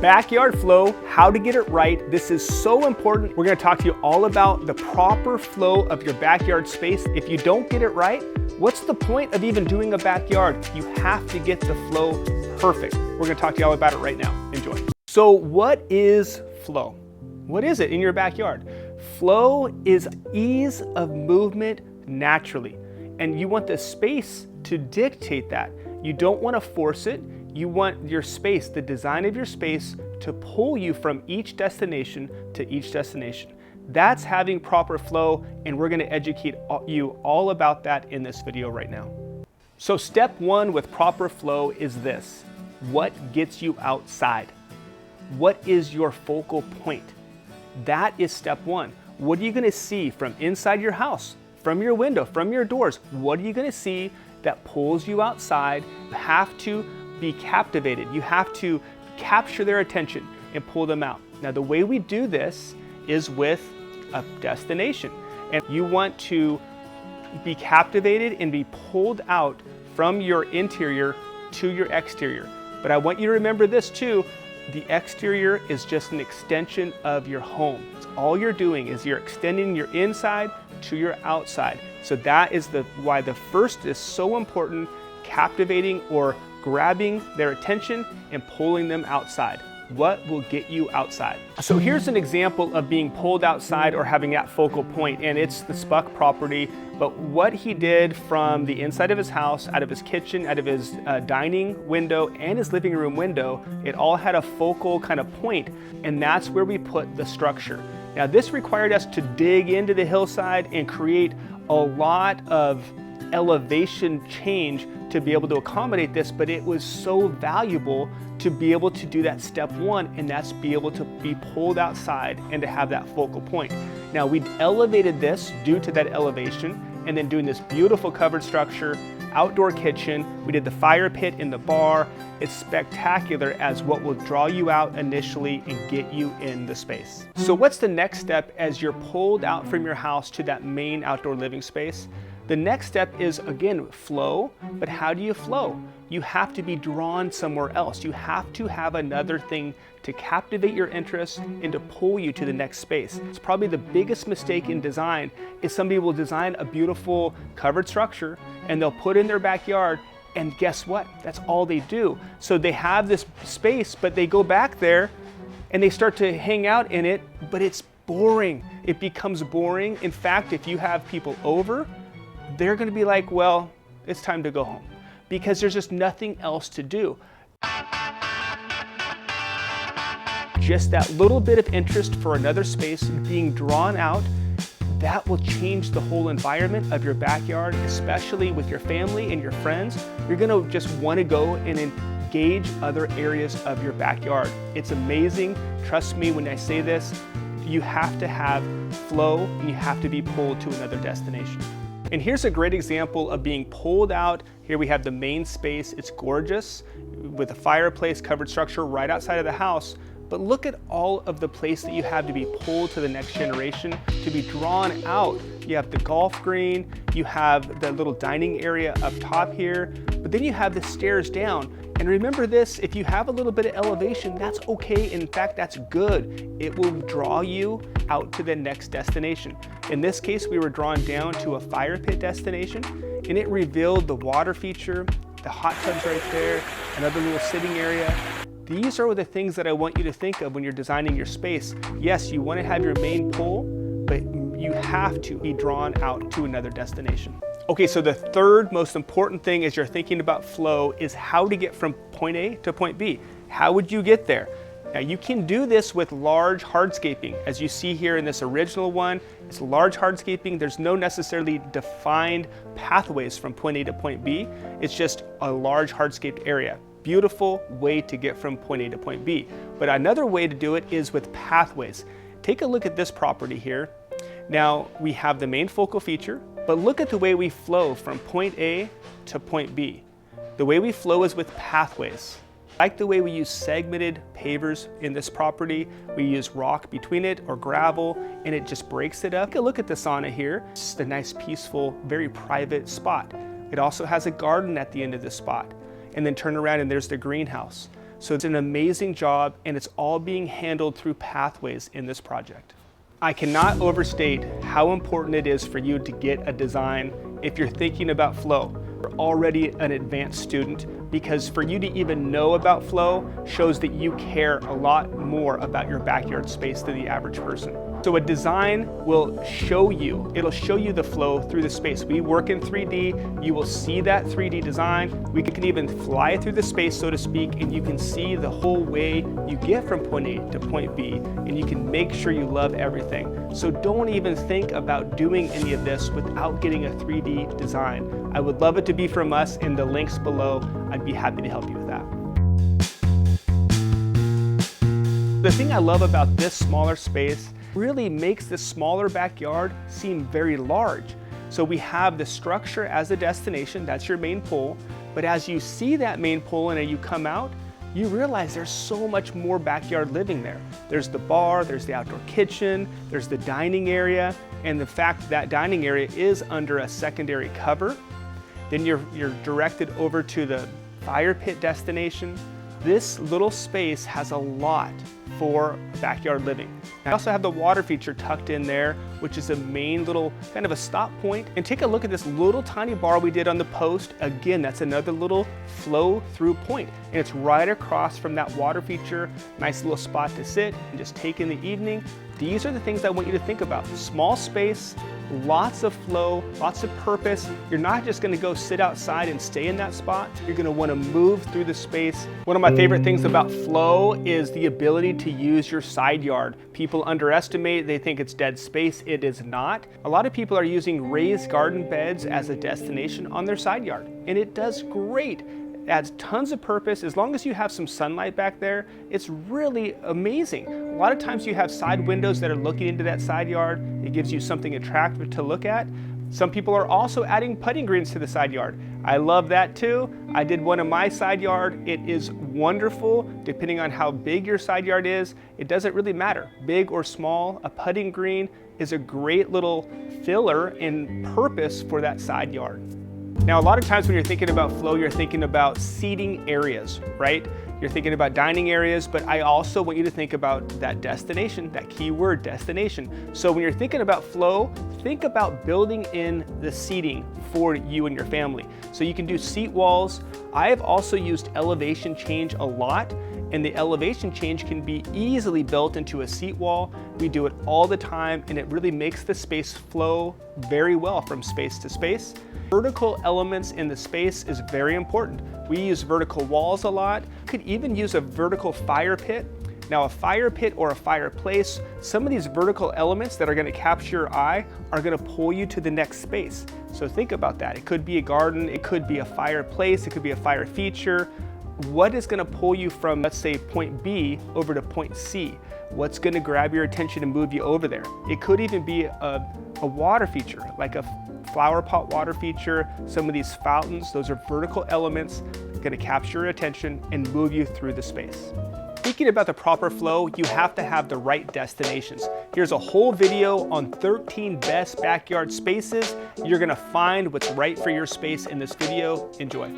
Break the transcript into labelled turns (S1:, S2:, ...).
S1: Backyard flow, how to get it right. This is so important. We're gonna talk to you all about the proper flow of your backyard space. If you don't get it right, what's the point of even doing a backyard? You have to get the flow perfect. We're gonna talk to you all about it right now. Enjoy. So what is flow? What is it in your backyard? Flow is ease of movement naturally, and you want the space to dictate that. You don't want to force it. You want your space, the design of your space, to pull you from each destination to each destination. That's having proper flow, and we're going to educate you all about that in this video right now. So step one with proper flow is this: what gets you outside? What is your focal point? That is step one. What are you going to see from inside your house, from your window, from your doors? What are you going to see that pulls you outside? You have to be captivated. You have to capture their attention and pull them out. Now, the way we do this is with a destination, and you want to be captivated and be pulled out from your interior to your exterior. But I want you to remember this too: the exterior is just an extension of your home. It's all you're doing is you're extending your inside to your outside. So that is why the first is so important: captivating or grabbing their attention and pulling them outside. What will get you outside? So here's an example of being pulled outside or having that focal point, and it's the Spuck property. But what he did from the inside of his house, out of his kitchen, out of his dining window and his living room window, it all had a focal kind of point, and that's where we put the structure. Now, this required us to dig into the hillside and create a lot of elevation change to be able to accommodate this, but it was so valuable to be able to do that step one, and that's be able to be pulled outside and to have that focal point. Now, we elevated this due to that elevation, and then doing this beautiful covered structure, outdoor kitchen. We did the fire pit in the bar. It's spectacular as what will draw you out initially and get you in the space. So what's the next step as you're pulled out from your house to that main outdoor living space? The next step is, again, flow. But how do you flow? You have to be drawn somewhere else. You have to have another thing to captivate your interest and to pull you to the next space. It's probably the biggest mistake in design is somebody will design a beautiful covered structure and they'll put it in their backyard, and guess what? That's all they do. So they have this space, but they go back there and they start to hang out in it, but it's boring. It becomes boring. In fact, if you have people over, they're going to be like, well, it's time to go home, because there's just nothing else to do. Just that little bit of interest for another space being drawn out, that will change the whole environment of your backyard, especially with your family and your friends. You're going to just want to go and engage other areas of your backyard. It's amazing. Trust me when I say this. You have to have flow, and you have to be pulled to another destination. And here's a great example of being pulled out. Here we have the main space. It's gorgeous with a fireplace, covered structure right outside of the house. But look at all of the place that you have to be pulled to the next generation, to be drawn out. You have the golf green, you have the little dining area up top here, but then you have the stairs down. And remember this, if you have a little bit of elevation, that's okay. In fact, that's good. It will draw you out to the next destination. In this case, we were drawn down to a fire pit destination, and it revealed the water feature, the hot tubs right there, another little sitting area. These are the things that I want you to think of when you're designing your space. Yes, you want to have your main pull, but you have to be drawn out to another destination. Okay, so the third most important thing as you're thinking about flow is how to get from point A to point B. How would you get there? Now, you can do this with large hardscaping. As you see here in this original one, it's large hardscaping. There's no necessarily defined pathways from point A to point B. It's just a large hardscaped area. Beautiful way to get from point A to point B. But another way to do it is with pathways. Take a look at this property here. Now, we have the main focal feature, but look at the way we flow from point A to point B. The way we flow is with pathways. Like the way we use segmented pavers in this property, we use rock between it or gravel, and it just breaks it up. Take a look at the sauna here. It's just a nice, peaceful, very private spot. It also has a garden at the end of the spot. And then turn around and there's the greenhouse. So it's an amazing job, and it's all being handled through pathways in this project. I cannot overstate how important it is for you to get a design if you're thinking about flow. You're already an advanced student, because for you to even know about flow shows that you care a lot more about your backyard space than the average person. So a design will show you, it'll show you the flow through the space. We work in 3D, you will see that 3D design. We can even fly through the space, so to speak, and you can see the whole way you get from point A to point B, and you can make sure you love everything. So don't even think about doing any of this without getting a 3D design. I would love it to be from us. In the links below, I'd be happy to help you with that. The thing I love about this smaller space really makes this smaller backyard seem very large. So we have the structure as a destination, that's your main pole, but as you see that main pole and you come out, you realize there's so much more backyard living there. There's the bar, there's the outdoor kitchen, there's the dining area, and the fact that dining area is under a secondary cover. Then you're directed over to the fire pit destination. This little space has a lot for backyard living. I also have the water feature tucked in there, which is a main little kind of a stop point. And take a look at this little tiny bar we did on the post. Again, that's another little flow through point. And it's right across from that water feature. Nice little spot to sit and just take in the evening. These are the things I want you to think about. Small space, lots of flow, lots of purpose. You're not just gonna go sit outside and stay in that spot. You're gonna wanna move through the space. One of my favorite things about flow is the ability to use your side yard. People underestimate, they think it's dead space. It is not. A lot of people are using raised garden beds as a destination on their side yard, and it does great. It adds tons of purpose. As long as you have some sunlight back there, it's really amazing. A lot of times you have side windows that are looking into that side yard. It gives you something attractive to look at. Some people are also adding putting greens to the side yard. I love that too. I did one in my side yard. It is wonderful. Depending on how big your side yard is, it doesn't really matter. Big or small, a putting green is a great little filler and purpose for that side yard. Now, a lot of times when you're thinking about flow, you're thinking about seating areas, right? You're thinking about dining areas, but I also want you to think about that destination, that key word, destination. So when you're thinking about flow, think about building in the seating for you and your family. So you can do seat walls. I've also used elevation change a lot, and the elevation change can be easily built into a seat wall. We do it all the time, and it really makes the space flow very well from space to space. Vertical elements in the space is very important. We use vertical walls a lot. You could even use a vertical fire pit. Now, a fire pit or a fireplace, some of these vertical elements that are gonna capture your eye are gonna pull you to the next space. So think about that. It could be a garden, it could be a fireplace, it could be a fire feature. What is gonna pull you from, let's say, point B over to point C? What's gonna grab your attention and move you over there? It could even be a water feature, like a flower pot water feature. Some of these fountains, those are vertical elements gonna capture your attention and move you through the space. Thinking about the proper flow, you have to have the right destinations. Here's a whole video on 13 best backyard spaces. You're gonna find what's right for your space in this video. Enjoy.